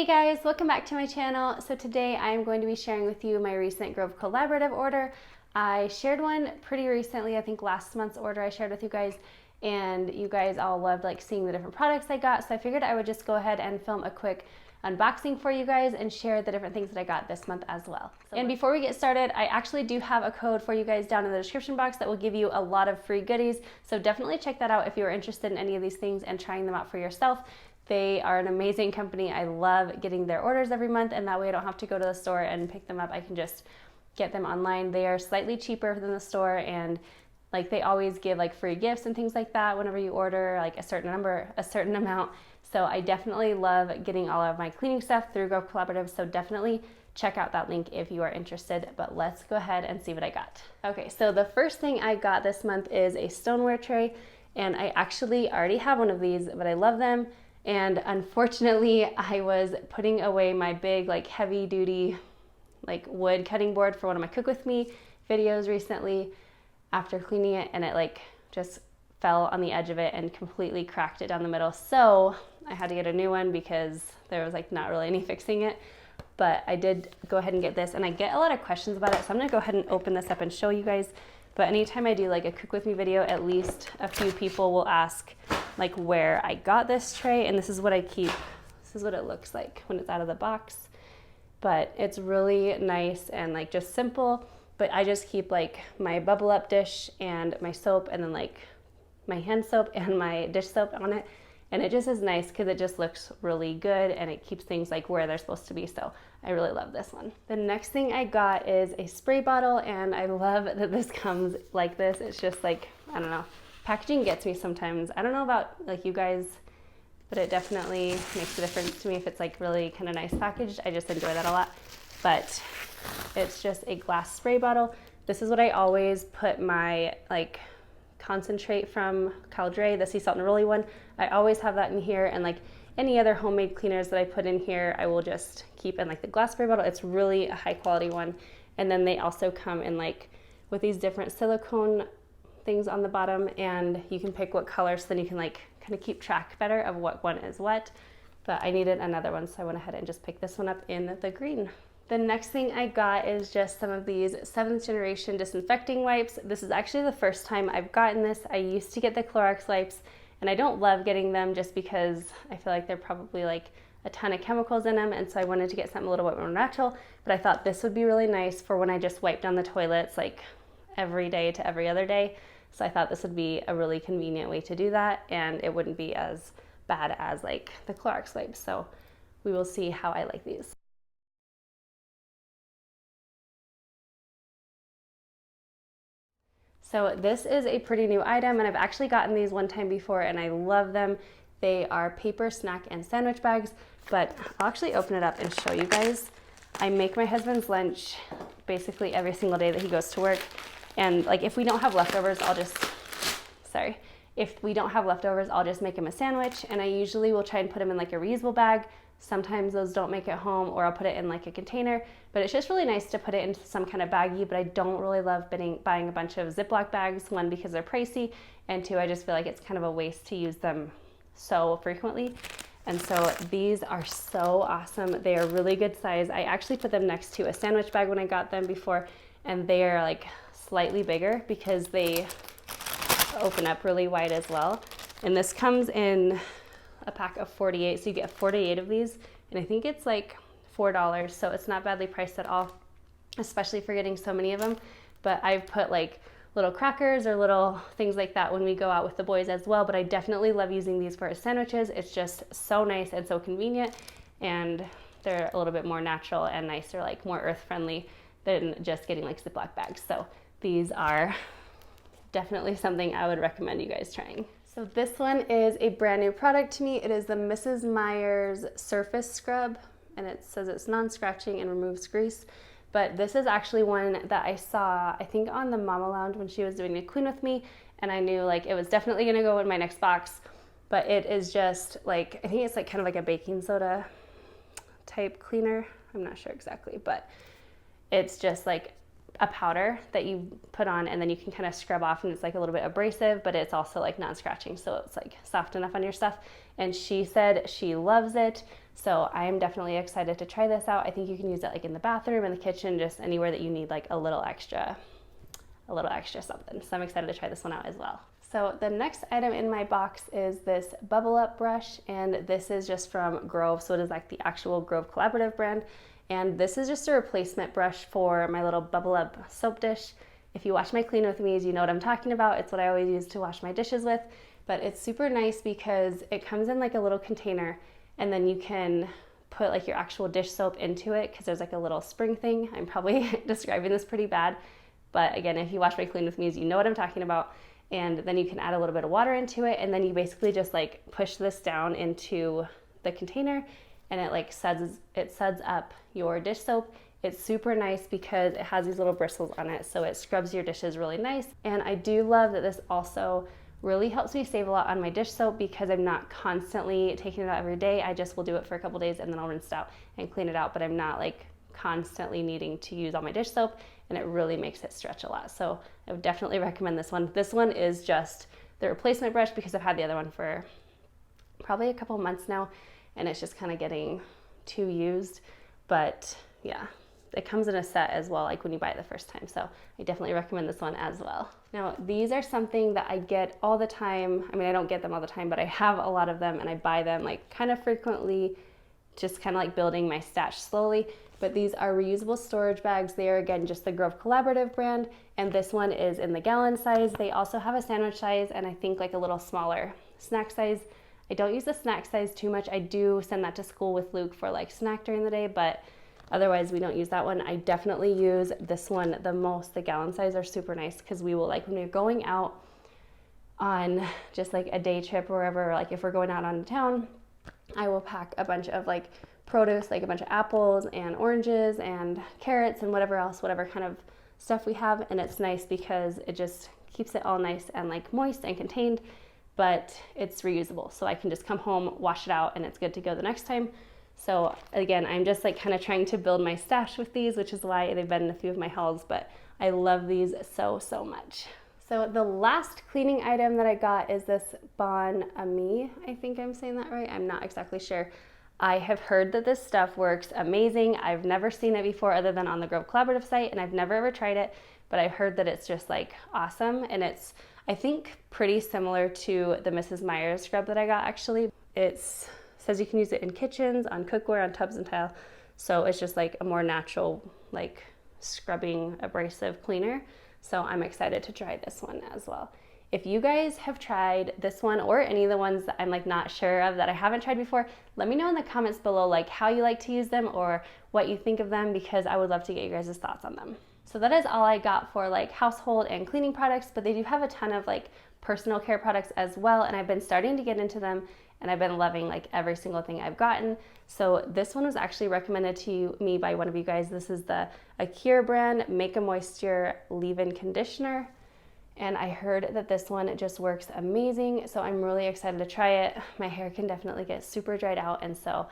Hey guys, welcome back to my channel. So today I'm going to be sharing with you my recent Grove collaborative order. I shared one pretty recently, I think last month's order I shared with you guys, and you guys all loved seeing the different products I got, so I figured I would just go ahead and film a quick unboxing for you guys and share the different things that I got this month as well. And before we get started, I actually do have a code for you guys down in the description box that will give you a lot of free goodies, so definitely check that out if you're interested in any of these things and trying them out for yourself. They are an amazing company. I love getting their orders every month, and that way I don't have to go to the store and pick them up. I can just get them online. They are slightly cheaper than the store, and they always give free gifts and things like that whenever you order a certain amount. So I definitely love getting all of my cleaning stuff through Grove Collaborative, so definitely check out that link if you are interested. But let's go ahead and see what I got. Okay, so the first thing I got this month is a stoneware tray, and I actually already have one of these, but I love them. And unfortunately, I was putting away my big, heavy duty, wood cutting board for one of my Cook With Me videos recently after cleaning it, and it just fell on the edge of it and completely cracked it down the middle. So I had to get a new one because there was not really any fixing it. But I did go ahead and get this, and I get a lot of questions about it. So I'm gonna go ahead and open this up and show you guys. But anytime I do a Cook With Me video, at least a few people will ask where I got this tray, and this is what I keep. This is what it looks like when it's out of the box. But it's really nice and just simple, but I just keep my bubble up dish and my soap, and then my hand soap and my dish soap on it. And it just is nice because it just looks really good, and it keeps things where they're supposed to be. So I really love this one. The next thing I got is a spray bottle, and I love that this comes like this. It's just I don't know. Packaging gets me sometimes. I don't know about you guys, but it definitely makes a difference to me if it's really kind of nice packaged. I just enjoy that a lot. But it's just a glass spray bottle. This is what I always put my concentrate from Caldre, the sea salt neroli one. I always have that in here, and any other homemade cleaners that I put in here, I will just keep in the glass spray bottle. It's really a high quality one. And then they also come in with these different silicone things on the bottom, and you can pick what color, so then you can kind of keep track better of what one is what. But I needed another one, so I went ahead and just picked this one up in the green. The next thing I got is just some of these 7th generation disinfecting wipes. This is actually the first time I've gotten this. I used to get the Clorox wipes, and I don't love getting them just because I feel they're probably a ton of chemicals in them, and so I wanted to get something a little bit more natural. But I thought this would be really nice for when I just wipe down the toilets every day to every other day. So I thought this would be a really convenient way to do that, and it wouldn't be as bad as the Clorox wipes. So we will see how I like these. So this is a pretty new item, and I've actually gotten these one time before, and I love them. They are paper snack and sandwich bags, but I'll actually open it up and show you guys. I make my husband's lunch basically every single day that he goes to work. And if we don't have leftovers, if we don't have leftovers, I'll just make him a sandwich, and I usually will try and put him in a reusable bag. Sometimes those don't make it home, or I'll put it in a container, but it's just really nice to put it into some kind of baggie. But I don't really love buying a bunch of Ziploc bags, one, because they're pricey, and two, I just feel it's kind of a waste to use them so frequently. And so these are so awesome. They are really good size. I actually put them next to a sandwich bag when I got them before, and they are slightly bigger because they open up really wide as well. And this comes in a pack of 48, so you get 48 of these, and I think it's $4, so it's not badly priced at all, especially for getting so many of them. But I've put little crackers or little things like that when we go out with the boys as well. But I definitely love using these for sandwiches. It's just so nice and so convenient, and they're a little bit more natural and nicer, more earth friendly than just getting Ziploc bags. So these are definitely something I would recommend you guys trying. So this one is a brand new product to me. It is the Mrs. Meyer's Surface Scrub, and it says it's non-scratching and removes grease. But this is actually one that I saw, I think, on the Mama Lounge when she was doing a clean with me, and I knew it was definitely gonna go in my next box. But it is just I think it's kind of a baking soda type cleaner. I'm not sure exactly, but it's just a powder that you put on, and then you can kind of scrub off, and it's like a little bit abrasive, but it's also like non-scratching, so it's like soft enough on your stuff. And she said she loves it, so I am definitely excited to try this out. I think you can use it like in the bathroom, in the kitchen, just anywhere that you need like a little extra something. So I'm excited to try this one out as well. So the next item in my box is this Bubble Up brush, and this is just from Grove, so it is like the actual Grove Collaborative brand. And this is just a replacement brush for my little Bubble Up soap dish. If you watch my Clean With Me's, you know what I'm talking about. It's what I always use to wash my dishes with. But it's super nice because it comes in like a little container, and then you can put like your actual dish soap into it because there's like a little spring thing. I'm probably describing this pretty bad, but again, if you watch my Clean With Me's, you know what I'm talking about. And then you can add a little bit of water into it, and then you basically just like push this down into the container, and it like suds up your dish soap. It's super nice because it has these little bristles on it, so it scrubs your dishes really nice. And I do love that this also really helps me save a lot on my dish soap because I'm not constantly taking it out every day. I just will do it for a couple days and then I'll rinse it out and clean it out, but I'm not like constantly needing to use all my dish soap, and it really makes it stretch a lot. So I would definitely recommend this one. This one is just the replacement brush because I've had the other one for probably a couple months now, and it's just kind of getting too used. But yeah, it comes in a set as well, like when you buy it the first time. So I definitely recommend this one as well. Now, these are something that I get all the time. I mean, I don't get them all the time, but I have a lot of them, and I buy them like kind of frequently, just kind of like building my stash slowly. But these are reusable storage bags. They are, again, just the Grove Collaborative brand, and this one is in the gallon size. They also have a sandwich size and I think like a little smaller snack size. I don't use the snack size too much. I do send that to school with Luke for like snack during the day, but otherwise we don't use that one. I definitely use this one the most. The gallon size are super nice because we will, like when we're going out on just like a day trip or wherever, like if we're going out on town, I will pack a bunch of like produce, like a bunch of apples and oranges and carrots and whatever else, whatever kind of stuff we have. And it's nice because it just keeps it all nice and like moist and contained, but it's reusable. So I can just come home, wash it out, and it's good to go the next time. So again, I'm just like kind of trying to build my stash with these, which is why they've been in a few of my hauls, but I love these so much. So the last cleaning item that I got is this Bondon. I think I'm saying that right. I'm not exactly sure. I have heard that this stuff works amazing. I've never seen it before other than on the Grove Collaborative site, and I've never ever tried it, but I've heard that it's just like awesome. And it's, I think, pretty similar to the Mrs. Meyer's scrub that I got actually. It says you can use it in kitchens, on cookware, on tubs and tile. So it's just like a more natural, like scrubbing abrasive cleaner. So I'm excited to try this one as well. If you guys have tried this one or any of the ones that I'm like not sure of that I haven't tried before, let me know in the comments below like how you like to use them or what you think of them, because I would love to get you guys' thoughts on them. So that is all I got for like household and cleaning products, but they do have a ton of like personal care products as well, and I've been starting to get into them, and I've been loving like every single thing I've gotten. So this one was actually recommended to me by one of you guys. This is the Acure brand Make a Moisture Leave-In Conditioner. And I heard that this one just works amazing, so I'm really excited to try it. My hair can definitely get super dried out, and so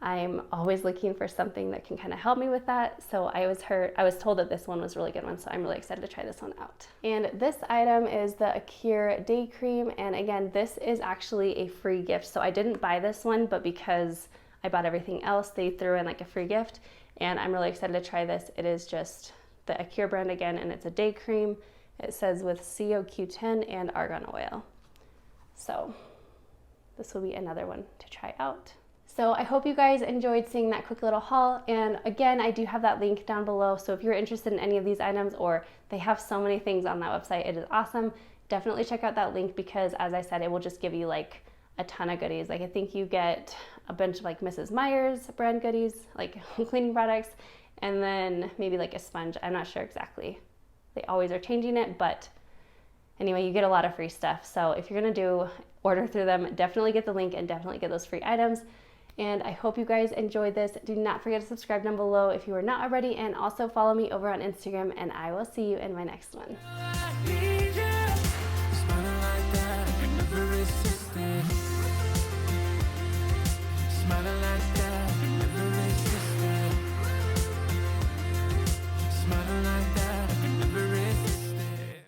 I'm always looking for something that can kind of help me with that. So I was told that this one was a really good one, so I'm really excited to try this one out. And this item is the Acure Day Cream, and again, this is actually a free gift. So I didn't buy this one, but because I bought everything else, they threw in like a free gift, and I'm really excited to try this. It is just the Acure brand again, and it's a day cream. It says with CoQ10 and argan oil. So this will be another one to try out. So I hope you guys enjoyed seeing that quick little haul. And again, I do have that link down below. So if you're interested in any of these items, or they have so many things on that website, it is awesome. Definitely check out that link because, as I said, it will just give you like a ton of goodies. Like I think you get a bunch of like Mrs. Meyer's brand goodies, like cleaning products, and then maybe like a sponge. I'm not sure exactly. They always are changing it, but anyway, you get a lot of free stuff. So if you're gonna order through them, definitely get the link and definitely get those free items. And I hope you guys enjoyed this. Do not forget to subscribe down below if you are not already, and also follow me over on Instagram, and I will see you in my next one.